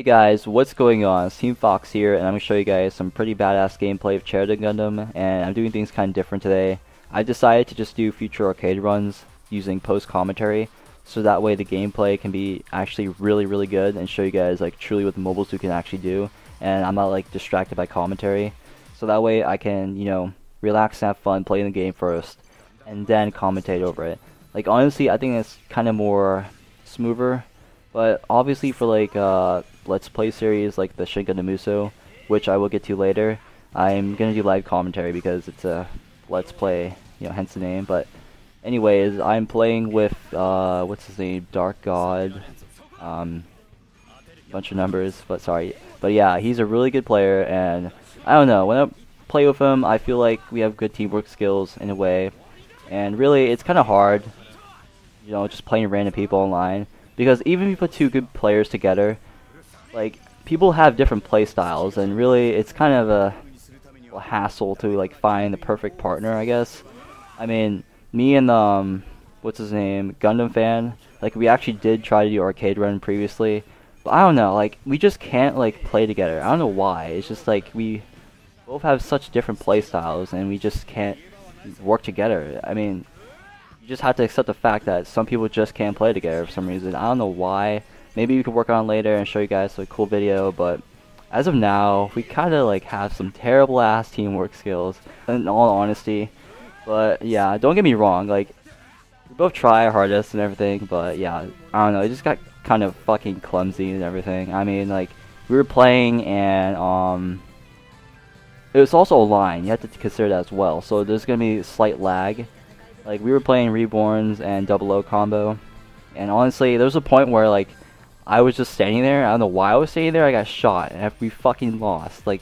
Hey guys, what's going on? It's Team Fox here, and I'm going to show you guys some pretty badass gameplay of Cherudim Gundam, and I'm doing things kind of different today. I decided to just do future arcade runs using post-commentary, so that way the gameplay can be actually really good, and show you guys like truly what the mobile suit can actually do, and I'm not like distracted by commentary. So that way I can, relax and have fun playing the game first, and then commentate over it. Like honestly, I think it's kind of more smoother. But obviously for like Let's Play series like the Shin Gundam Muso, which I will get to later, I'm gonna do live commentary because it's a Let's Play, hence the name. But anyways, I'm playing with what's his name, Dark God, bunch of numbers, but sorry. But yeah, he's a really good player, and I don't know, when I play with him, I feel like we have good teamwork skills in a way, and really it's kind of hard, just playing random people online. Because even if you put two good players together, like, people have different play styles, and really it's kind of a hassle to like find the perfect partner, I guess. I mean, me and what's his name, Gundam fan, like we actually did try to do arcade run previously, but I don't know, like we just can't like play together. I don't know why. It's just like we both have such different play styles, and we just can't work together. I mean, you just have to accept the fact that some people just can't play together for some reason. I don't know why. Maybe we could work on it later and show you guys a cool video, but as of now, we kind of like have some terrible ass teamwork skills, in all honesty. But yeah, don't get me wrong, like we both try our hardest and everything, but yeah, I don't know, it just got kind of fucking clumsy and everything. I mean, like we were playing and it was also a line. You have to consider that as well. So there's gonna be slight lag. Like, we were playing Reborns and Double O combo, and honestly, there was a point where, like, I was just standing there, I don't know why I was standing there, I got shot, and we fucking lost. Like,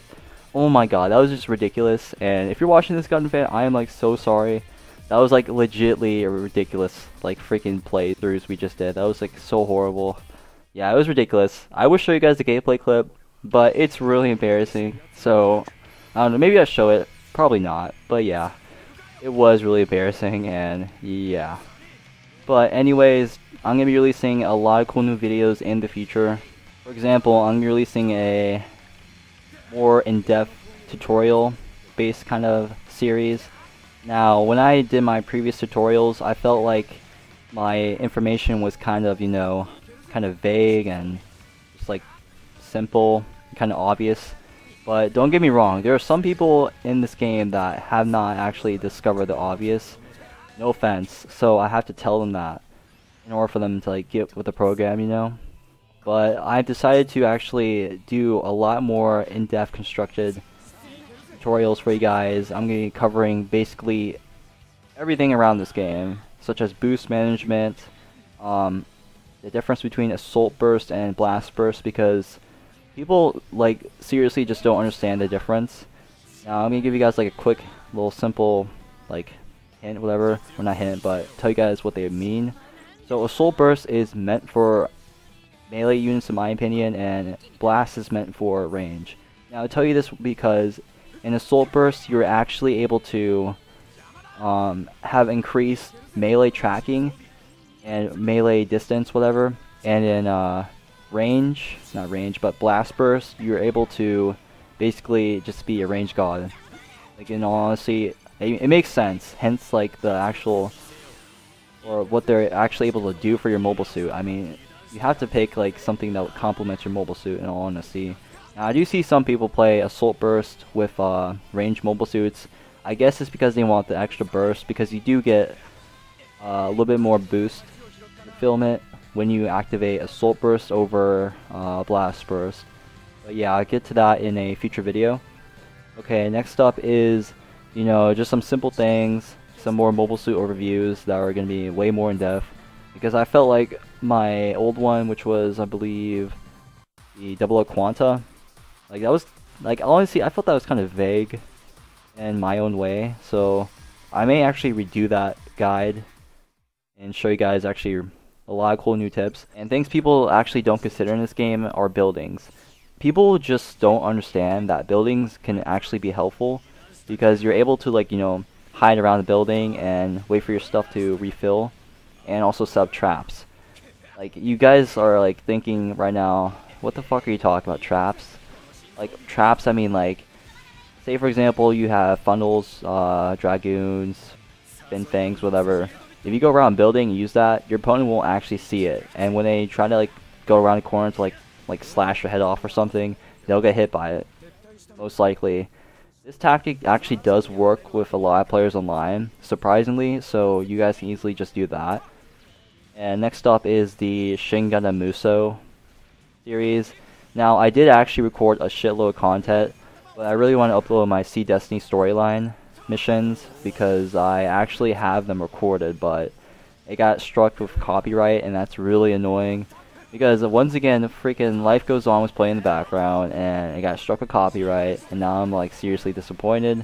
oh my god, that was just ridiculous, and if you're watching this Gundam fan, I am, like, so sorry. That was, like, legitly a ridiculous, like, freaking playthroughs we just did. That was, like, so horrible. Yeah, it was ridiculous. I would show you guys the gameplay clip, but it's really embarrassing, so, I don't know, maybe I'll show it, probably not, but yeah. It was really embarrassing, and yeah. But anyways, I'm going to be releasing a lot of cool new videos in the future. For example, I'm going to be releasing a more in-depth tutorial based kind of series. Now, when I did my previous tutorials, I felt like my information was kind of, kind of vague and just like simple, kind of obvious. But don't get me wrong, there are some people in this game that have not actually discovered the obvious. No offense, so I have to tell them that in order for them to like get with the program, But I've decided to actually do a lot more in-depth constructed tutorials for you guys. I'm going to be covering basically everything around this game, such as boost management, the difference between assault burst and blast burst, because people, like, seriously just don't understand the difference. Now, I'm gonna give you guys, like, a quick, little, simple, like, hint, whatever. Well, not hint, but tell you guys what they mean. So, Assault Burst is meant for melee units, in my opinion, and Blast is meant for range. Now, I'll tell you this because in Assault Burst, you're actually able to have increased melee tracking and melee distance, whatever, and in range, not range, but blast burst, you're able to basically just be a range god. Like, in all honesty, it makes sense, hence like the actual, or what they're actually able to do for your mobile suit. I mean, you have to pick like something that complements your mobile suit, in all honesty. Now, I do see some people play assault burst with range mobile suits. I guess it's because they want the extra burst, because you do get a little bit more boost fulfillment when you activate Assault Burst over Blast Burst. But yeah, I'll get to that in a future video. Okay, next up is, just some simple things, some more mobile suit overviews that are going to be way more in depth. Because I felt like my old one, which was, I believe, the Double O Quanta, like that was, like honestly, I felt that was kind of vague in my own way. So I may actually redo that guide and show you guys actually a lot of cool new tips. And things people actually don't consider in this game are buildings. People just don't understand that buildings can actually be helpful, because you're able to, like, hide around the building and wait for your stuff to refill, and also set up traps. Like, you guys are like thinking right now, What the fuck are you talking about? Traps? Like, traps, I mean, like, say for example, you have funnels, dragoons, fin fangs, whatever. If you go around building and use that, your opponent won't actually see it. And when they try to, like, go around the corner to, like slash your head off or something, they'll get hit by it. Most likely. This tactic actually does work with a lot of players online, surprisingly, so you guys can easily just do that. And next up is the Shin Gundam Muso series. Now, I did actually record a shitload of content, but I really want to upload my Sea Destiny storyline missions because I actually have them recorded, but it got struck with copyright, and that's really annoying. Because once again, freaking Life Goes On was playing in the background, and it got struck with copyright, and now I'm like seriously disappointed.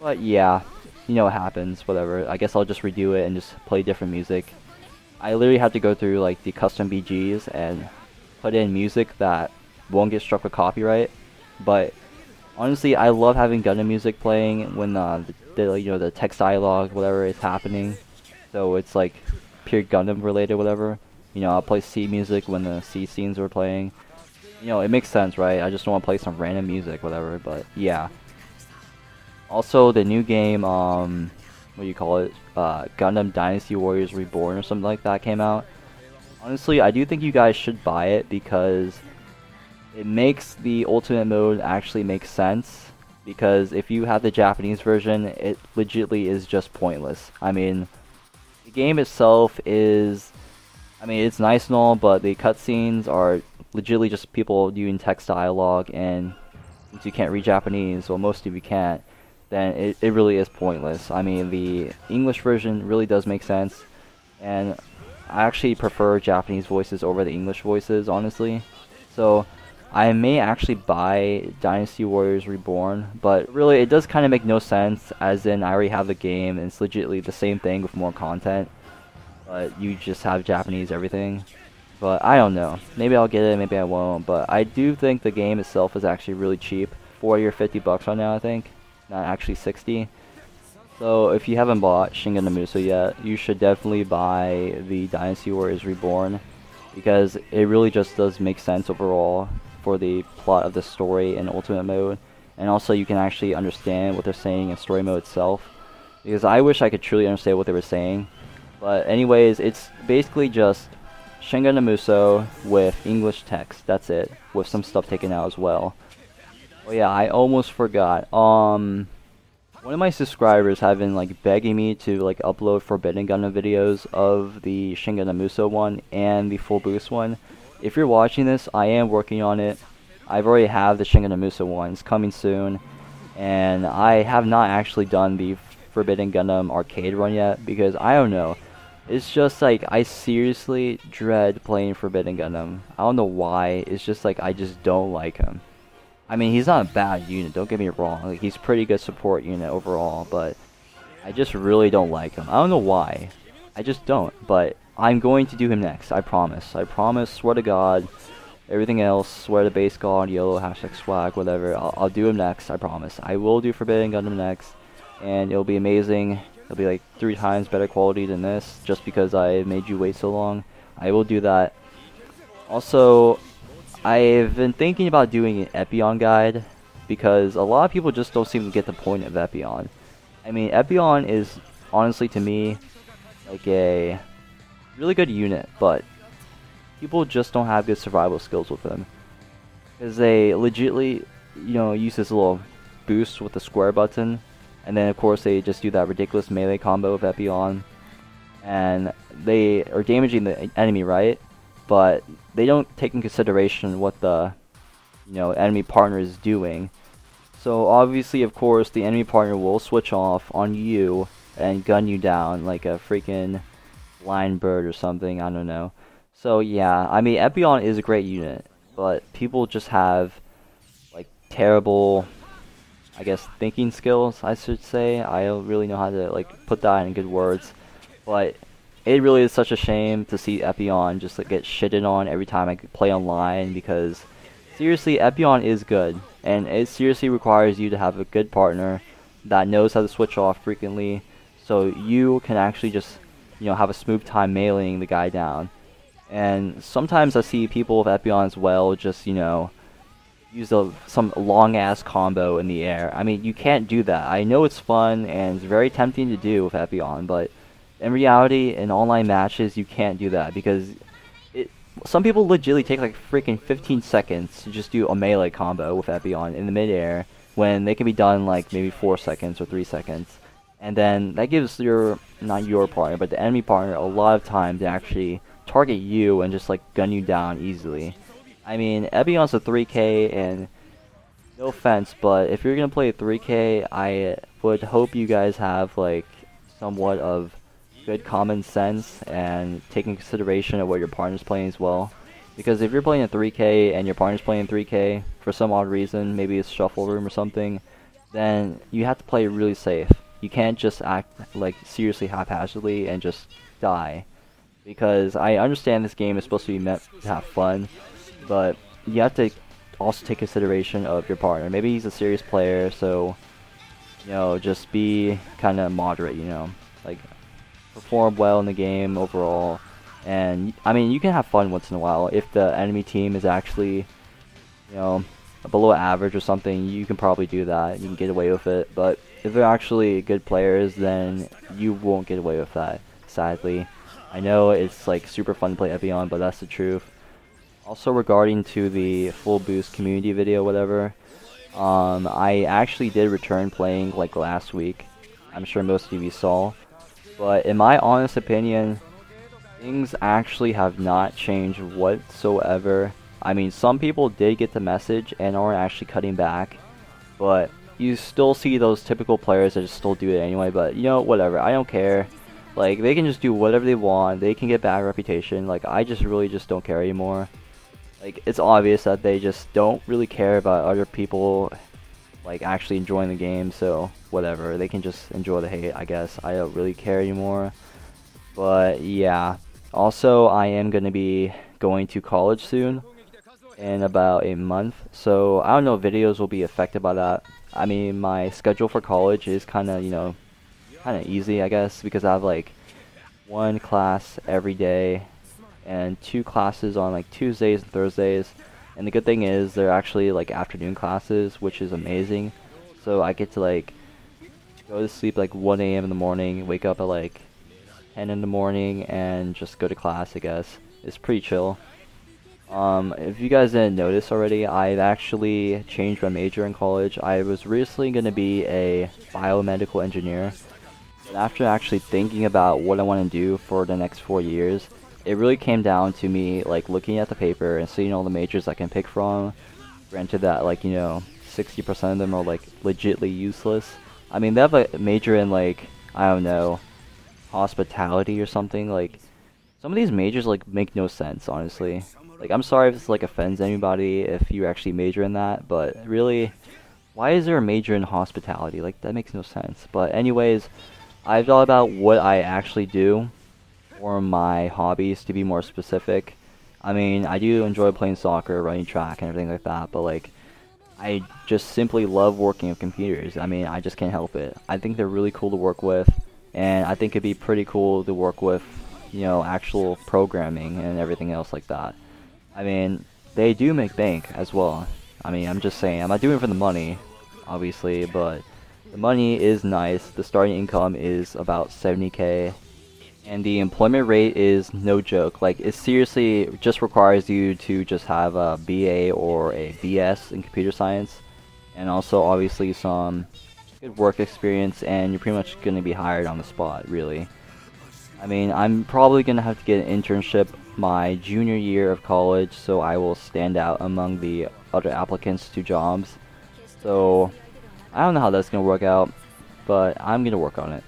But yeah, you know what happens, whatever. I guess I'll just redo it and just play different music. I literally have to go through like the custom BGs and put in music that won't get struck with copyright. But honestly, I love having Gundam music playing when the text dialogue, whatever is happening. So it's like pure Gundam related, whatever. You know, I'll play C music when the C scenes are playing. You know, it makes sense, right? I just don't want to play some random music, whatever, but yeah. Also, the new game, what do you call it? Gundam Dynasty Warriors Reborn or something like that came out. Honestly, I do think you guys should buy it because it makes the Ultimate Mode actually make sense. Because if you have the Japanese version, it legitimately is just pointless. I mean, the game itself is... I mean, it's nice and all, but the cutscenes are legitimately just people doing text dialogue, and since you can't read Japanese, well, most of you can't, then it really is pointless. I mean, the English version really does make sense, and I actually prefer Japanese voices over the English voices, honestly. So, I may actually buy Dynasty Warriors Reborn, but really, it does kind of make no sense, as in I already have the game, and it's legitimately the same thing with more content. But you just have Japanese everything. But I don't know. Maybe I'll get it, maybe I won't. But I do think the game itself is actually really cheap. 40 or 50 bucks right now, I think. Not actually 60. So if you haven't bought Shin Gundam Muso yet, you should definitely buy the Dynasty Warriors Reborn. Because it really just does make sense overall for the plot of the story in Ultimate Mode. And also you can actually understand what they're saying in Story Mode itself. Because I wish I could truly understand what they were saying. But anyways, it's basically just Shin Gundam Muso with English text. That's it, with some stuff taken out as well. Oh yeah, I almost forgot. One of my subscribers have been like begging me to like upload Forbidden Gundam videos of the Shin Gundam Muso one and the full boost one. If you're watching this, I am working on it. I've already have the Shin Gundam Muso one. It's coming soon, and I have not actually done the Forbidden Gundam arcade run yet because I don't know. It's just like, I seriously dread playing Forbidden Gundam. I don't know why, it's just like, I just don't like him. I mean, he's not a bad unit, don't get me wrong. Like, he's pretty good support unit overall, but I just really don't like him. I don't know why. I just don't, but I'm going to do him next, I promise. I promise, swear to God. Everything else, swear to base god, YOLO, hashtag swag, whatever. I'll do him next, I promise. I will do Forbidden Gundam next, and it'll be amazing. It'll be like 3 times better quality than this, just because I made you wait so long. I will do that. Also, I've been thinking about doing an Epion guide, because a lot of people just don't seem to get the point of Epion. I mean, Epion is, honestly to me, like a really good unit, but people just don't have good survival skills with him. Because they legitimately, you know, use this little boost with the square button, and then of course they just do that ridiculous melee combo with Epion, and they are damaging the enemy, right? But they don't take in consideration what the, you know, enemy partner is doing. So obviously, of course, the enemy partner will switch off on you and gun you down like a freaking blind bird or something, I don't know. So yeah, I mean, Epion is a great unit, but people just have like terrible, I guess, thinking skills, I should say. I don't really know how to like put that in good words, but it really is such a shame to see Epion just like get shitted on every time I play online, because seriously, Epion is good, and it seriously requires you to have a good partner that knows how to switch off frequently, so you can actually just, you know, have a smooth time meleeing the guy down. And sometimes I see people with Epion as well just, you know, use some long-ass combo in the air. I mean, you can't do that. I know it's fun and it's very tempting to do with Epion, but in reality, in online matches, you can't do that because some people legitimately take like freaking 15 seconds to just do a melee combo with Epion in the mid-air when they can be done like maybe 4 seconds or 3 seconds. And then that gives not your partner, but the enemy partner a lot of time to actually target you and just like gun you down easily. I mean, Epion's a 3K, and no offense, but if you're gonna play 3K, I would hope you guys have like somewhat of good common sense and taking consideration of what your partner's playing as well. Because if you're playing a 3K and your partner's playing 3K for some odd reason, maybe it's shuffle room or something, then you have to play really safe. You can't just act like seriously haphazardly and just die. Because I understand this game is supposed to be meant to have fun, but you have to also take consideration of your partner. Maybe he's a serious player, so, you know, just be kind of moderate, you know, like perform well in the game overall. And I mean, you can have fun once in a while if the enemy team is actually, you know, below average or something. You can probably do that. You can get away with it. But if they're actually good players, then you won't get away with that, sadly. I know it's like super fun to play Epion, but that's the truth. Also, regarding to the full boost community video, whatever, I actually did return playing like last week. I'm sure most of you saw. But in my honest opinion, things actually have not changed whatsoever. I mean, some people did get the message and are actually cutting back, but you still see those typical players that just still do it anyway. But you know, whatever, I don't care. Like, they can just do whatever they want. They can get bad reputation. Like, I just really just don't care anymore. Like, it's obvious that they just don't really care about other people like actually enjoying the game, so whatever, they can just enjoy the hate, I guess. I don't really care anymore. But yeah, also I am going to be going to college soon in about a month, so I don't know if videos will be affected by that. I mean, my schedule for college is kind of, you know, kind of easy, I guess, because I have like 1 class every day and 2 classes on like Tuesdays and Thursdays. And the good thing is they're actually like afternoon classes, which is amazing. So I get to like go to sleep like 1 AM in the morning, wake up at like 10 in the morning, and just go to class, I guess. It's pretty chill. If you guys didn't notice already, I've actually changed my major in college. I was recently going to be a biomedical engineer. But after actually thinking about what I want to do for the next 4 years, it really came down to me like looking at the paper and seeing all the majors I can pick from. Granted that, like, you know, 60% of them are like legitly useless. I mean, they have a major in like, I don't know, hospitality or something. Like, some of these majors like make no sense, honestly. Like, I'm sorry if this like offends anybody if you actually major in that, but really, why is there a major in hospitality? Like, that makes no sense. But anyways, I've thought about what I actually do for my hobbies, to be more specific. I mean, I do enjoy playing soccer, running track, and everything like that, but like, I just simply love working with computers. I mean, I just can't help it. I think they're really cool to work with, and I think it'd be pretty cool to work with, you know, actual programming and everything else like that. I mean, they do make bank as well. I mean, I'm just saying, I'm not doing it for the money, obviously, but the money is nice. The starting income is about 70K. And the employment rate is no joke. Like, it seriously just requires you to just have a BA or a BS in computer science. And also, obviously, some good work experience, and you're pretty much going to be hired on the spot, really. I mean, I'm probably going to have to get an internship my junior year of college, so I will stand out among the other applicants to jobs. So, I don't know how that's going to work out, but I'm going to work on it.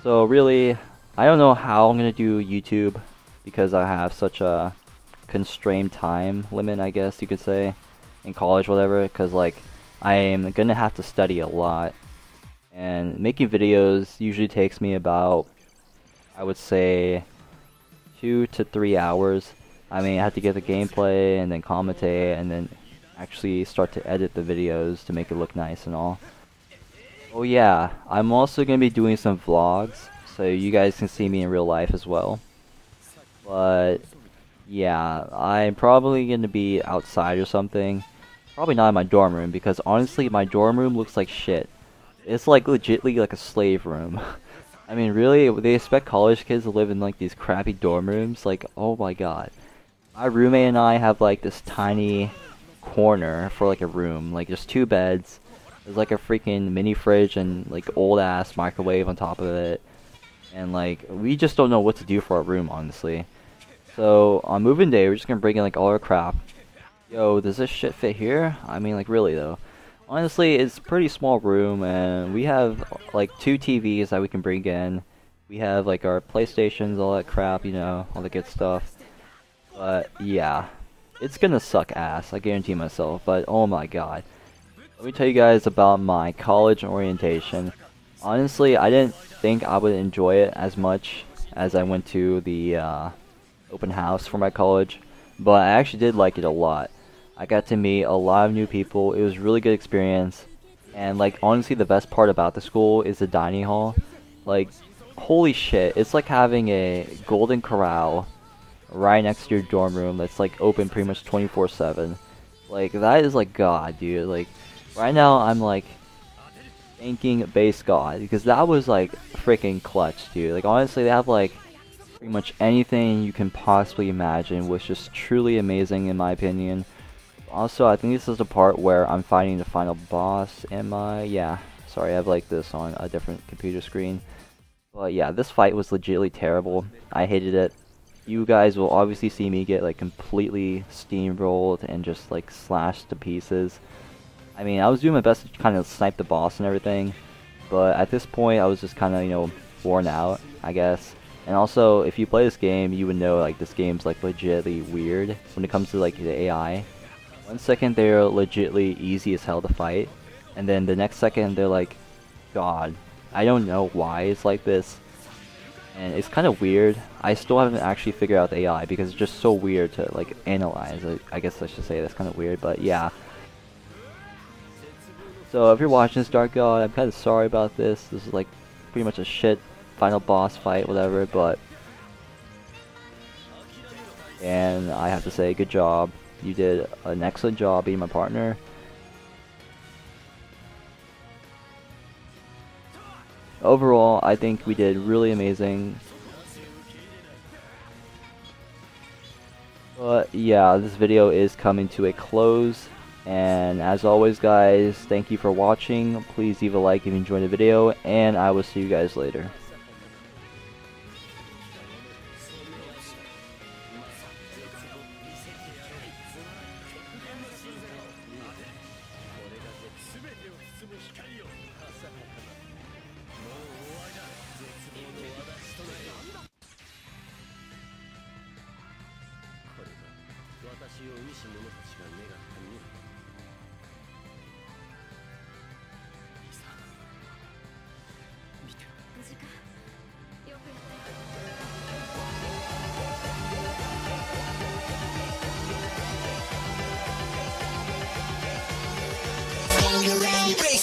So, really, I don't know how I'm going to do YouTube because I have such a constrained time limit, I guess you could say, in college, whatever, because like, I am going to have to study a lot, and making videos usually takes me about, I would say, 2 to 3 hours. I mean, I have to get the gameplay and then commentate and then actually start to edit the videos to make it look nice and all. Oh yeah, I'm also going to be doing some vlogs, so you guys can see me in real life as well. But Yeah, I'm probably gonna be outside or something. Probably not in my dorm room because honestly, my dorm room looks like shit. It's like legitly like a slave room. I mean, really, they expect college kids to live in like these crappy dorm rooms? Like, oh my god. My roommate and I have like this tiny corner for like a room. Like, there's two beds. There's like a freaking mini fridge and like old ass microwave on top of it. And like, we just don't know what to do for our room, honestly. So, on moving day, we're just gonna bring in like all our crap. Yo, does this shit fit here? I mean, like, really though. Honestly, it's a pretty small room, and we have like 2 TVs that we can bring in. We have like our PlayStations, all that crap, you know, all the good stuff. But yeah, it's gonna suck ass, I guarantee myself. But oh my god, let me tell you guys about my college orientation. Honestly, I didn't think I would enjoy it as much as I went to the open house for my college, but I actually did like it a lot. I got to meet a lot of new people. It was a really good experience. And like honestly the best part about the school is the dining hall. Like holy shit, it's like having a golden corral right next to your dorm room that's like open pretty much 24/7. Like that is like god, dude. Like right now I'm like thanking base god because that was like freaking clutch, dude. Like honestly they have like pretty much anything you can possibly imagine, which is truly amazing in my opinion. Also, I think this is the part where I'm fighting the final boss. Am I? Yeah. Sorry, I have like this on a different computer screen. But yeah, this fight was legitimately terrible. I hated it. You guys will obviously see me get like completely steamrolled and just like slashed to pieces. I mean, I was doing my best to kind of snipe the boss and everything, but at this point I was just kind of, you know, worn out, I guess. And also, if you play this game, you would know like this game's like legitimately weird when it comes to like the AI. 1 second they're legitly easy as hell to fight, and then the next second they're like, God, I don't know why it's like this. And it's kind of weird. I still haven't actually figured out the AI because it's just so weird to like analyze. I guess I should say that's kind of weird, but yeah. So if you're watching this, Dark God, I'm kind of sorry about this. This is like pretty much a shit final boss fight, whatever, but... And I have to say, good job. You did an excellent job being my partner. Overall, I think we did really amazing. But yeah, this video is coming to a close. And as always guys, thank you for watching. Please leave a like if you enjoyed the video, and I will see you guys later. Bangarang.